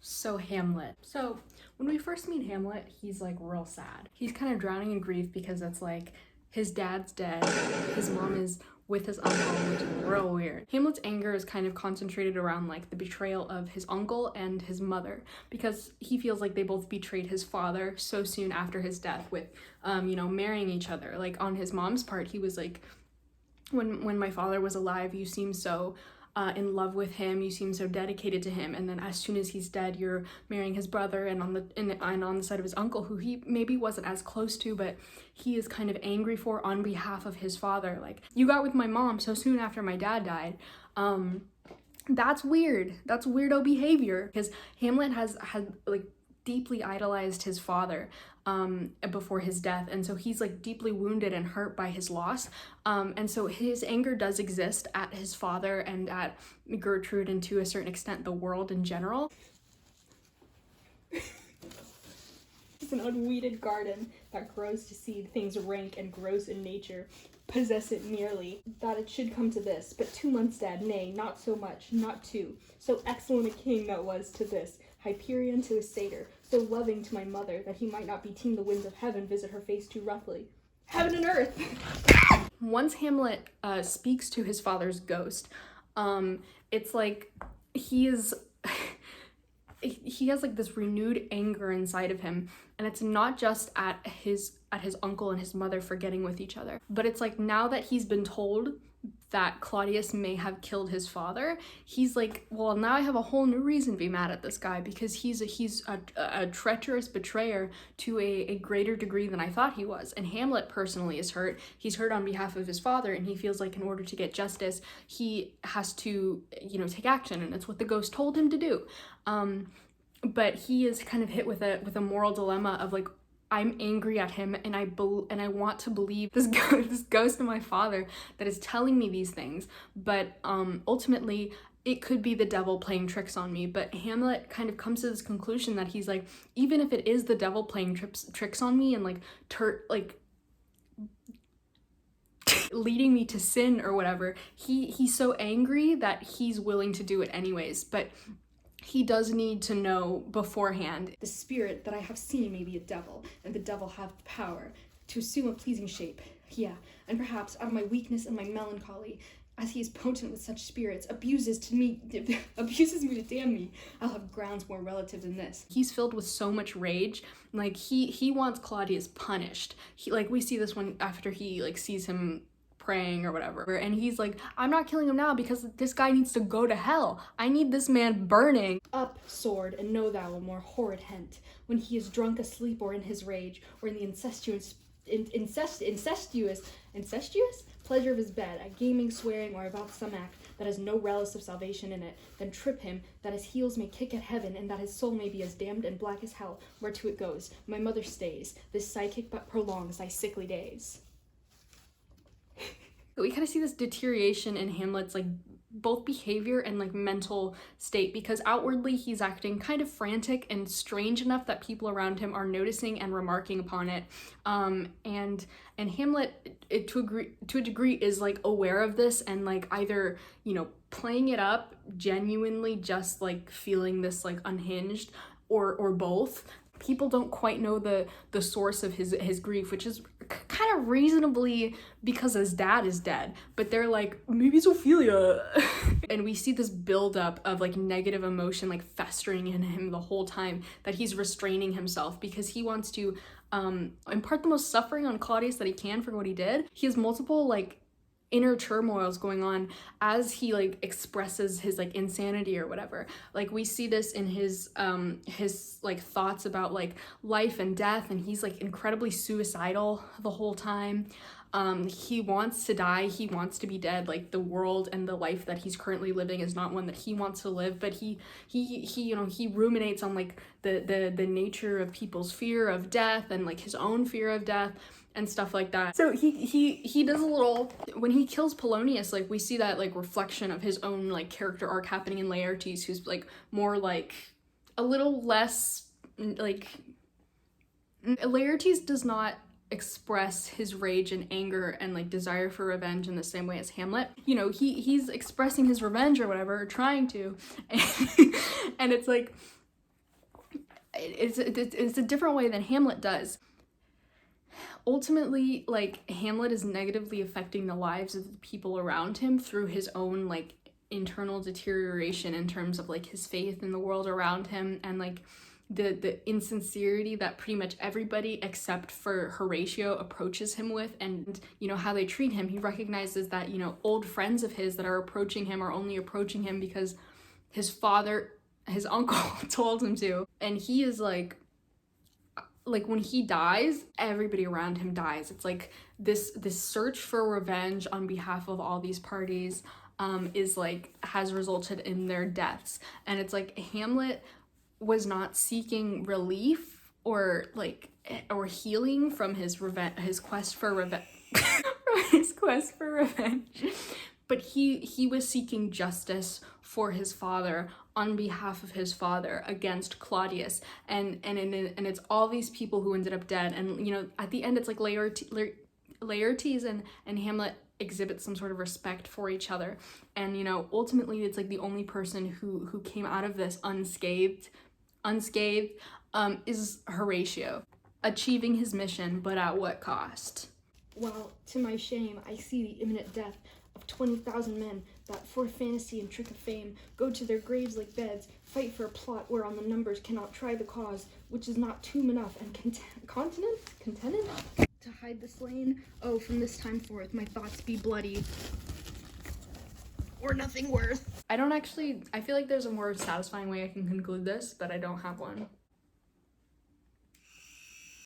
So Hamlet. So when we first meet Hamlet, he's like real sad. He's kind of drowning in grief because it's like his dad's dead, his mom is with his uncle, which is real weird. Hamlet's anger is kind of concentrated around like the betrayal of his uncle and his mother, because he feels like they both betrayed his father so soon after his death with, marrying each other. Like on his mom's part, he was like, when my father was alive, you seem so in love with him, you seem so dedicated to him, and then as soon as he's dead, you're marrying his brother, and on the side of his uncle, who he maybe wasn't as close to, but he is kind of angry for on behalf of his father. Like, you got with my mom so soon after my dad died. That's weird. That's weirdo behavior, because Hamlet had like deeply idolized his father before his death, and so he's like deeply wounded and hurt by his loss, and so his anger does exist at his father and at Gertrude, and to a certain extent the world in general. It's an unweeded garden that grows to seed things rank and gross in nature. Possess it merely, that it should come to this, but 2 months dead, nay, not so much, not 2. So excellent a king that was to this, Hyperion to his satyr, so loving to my mother, that he might not beteem the winds of heaven visit her face too roughly. Heaven and earth! Once Hamlet speaks to his father's ghost, it's like he has like this renewed anger inside of him, and it's not just at his uncle and his mother for getting with each other, but it's like now that he's been told that Claudius may have killed his father, he's like, well, now I have a whole new reason to be mad at this guy, because he's a treacherous betrayer to a greater degree than I thought he was. And Hamlet personally is hurt. He's hurt on behalf of his father, and he feels like in order to get justice, he has to, take action, and it's what the ghost told him to do. But he is kind of hit with a moral dilemma of like, I'm angry at him, and I want to believe this ghost of my father that is telling me these things, but ultimately it could be the devil playing tricks on me. But Hamlet kind of comes to this conclusion that he's like, even if it is the devil playing tricks on me and like leading me to sin or whatever, he's so angry that he's willing to do it anyways. But he does need to know beforehand. The spirit that I have seen may be a devil, and the devil have the power to assume a pleasing shape. Yeah, and perhaps out of my weakness and my melancholy, as he is potent with such spirits, abuses me to damn me. I'll have grounds more relative than this. He's filled with so much rage. Like he wants Claudius punished. We see this one after he like sees him praying or whatever, and he's like, I'm not killing him now because this guy needs to go to hell. I need this man burning. Up, sword, and know thou a more horrid hint, when he is drunk asleep or in his rage, or in the incestuous pleasure of his bed, at gaming, swearing, or about some act that has no relish of salvation in it, then trip him, that his heels may kick at heaven, and that his soul may be as damned and black as hell, whereto it goes. My mother stays, this psychic but prolongs thy sickly days. We kind of see this deterioration in Hamlet's like both behavior and like mental state, because outwardly he's acting kind of frantic and strange enough that people around him are noticing and remarking upon it, and Hamlet to a degree is like aware of this, and like either playing it up, genuinely just like feeling this like unhinged, or both. People don't quite know the source of his grief, which is kind of reasonably because his dad is dead, but they're like, maybe it's Ophelia. And we see this buildup of like negative emotion like festering in him the whole time, that he's restraining himself because he wants to impart the most suffering on Claudius that he can for what he did. He has multiple like inner turmoils going on as he like expresses his like insanity or whatever. Like we see this in his like thoughts about like life and death, and he's like incredibly suicidal the whole time. He wants to die, he wants to be dead. Like the world and the life that he's currently living is not one that he wants to live, but he ruminates on like the nature of people's fear of death and like his own fear of death and stuff like that. So he does a little, when he kills Polonius, like we see that like reflection of his own like character arc happening in Laertes, who's like more like a little less like, Laertes does not express his rage and anger and like desire for revenge in the same way as Hamlet. He's expressing his revenge or whatever, or trying to, and it's like it's a different way than Hamlet does. Ultimately, like, Hamlet is negatively affecting the lives of the people around him through his own, like, internal deterioration in terms of, like, his faith in the world around him, and, like, the insincerity that pretty much everybody except for Horatio approaches him with, and, you know, how they treat him. He recognizes that, you know, old friends of his that are approaching him are only approaching him because his father, his uncle, told him to. And he is like when he dies, everybody around him dies. It's like this search for revenge on behalf of all these parties is like has resulted in their deaths. And it's like Hamlet was not seeking relief or healing from his quest for revenge but he was seeking justice for his father on behalf of his father against Claudius, and it's all these people who ended up dead. And, you know, at the end it's like Laertes and Hamlet exhibit some sort of respect for each other, and, you know, ultimately it's like the only person who came out of this unscathed is Horatio, achieving his mission, but at what cost? While, to my shame, I see the imminent death of 20,000 men that, for fantasy and trick of fame, go to their graves like beds, fight for a plot whereon the numbers cannot try the cause, which is not tomb enough, and contented to hide the slain. Oh, from this time forth, my thoughts be bloody, or nothing worth. I feel like there's a more satisfying way I can conclude this, but I don't have one.